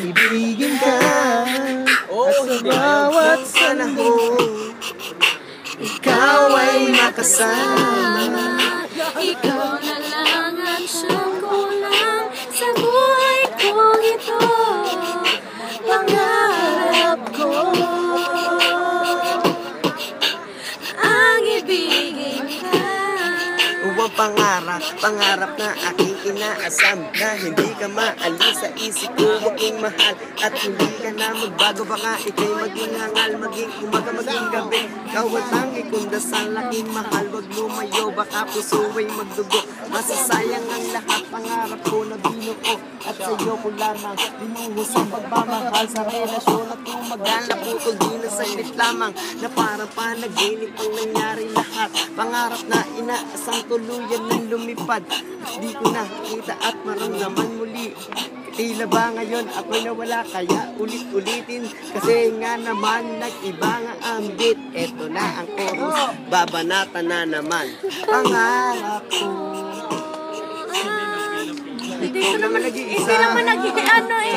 ibigin ka. At sa bawat sanahon, ikaw ay makasama. Ikaw na lang ang siyang kulang sa buhay kong ito. Pangarap ko ang ibigin ka. Huwag pangarap na aking inaasam, na hindi ka maalis sa isip ko, aking mahal. At hindi ka na magbago, baka ikay maging hangal, maging umaga, maging gabi. Ikaw ang tangi kong dasal, aking mahal. Huwag lumayo, baka puso ay magdugo. Masasayang ang lahat, pangarap ko na binuo. At sa'yo ko lamang binuho sa pagmamahal sa relasyon. At kung magana putol, di na saglit lamang, na parang panaginip ang nangyari lahat. Pangarap na inaasang tuluyan ng lumipad, di ko nakita at maramdaman muli. Tila ba ngayon ako'y nawala, kaya ulit-ulitin, kasi nga naman nag-iba nga ang beat. Eto na ang chorus, babanatan na naman. Pangarap ko, Hindi naman nag-ano eh.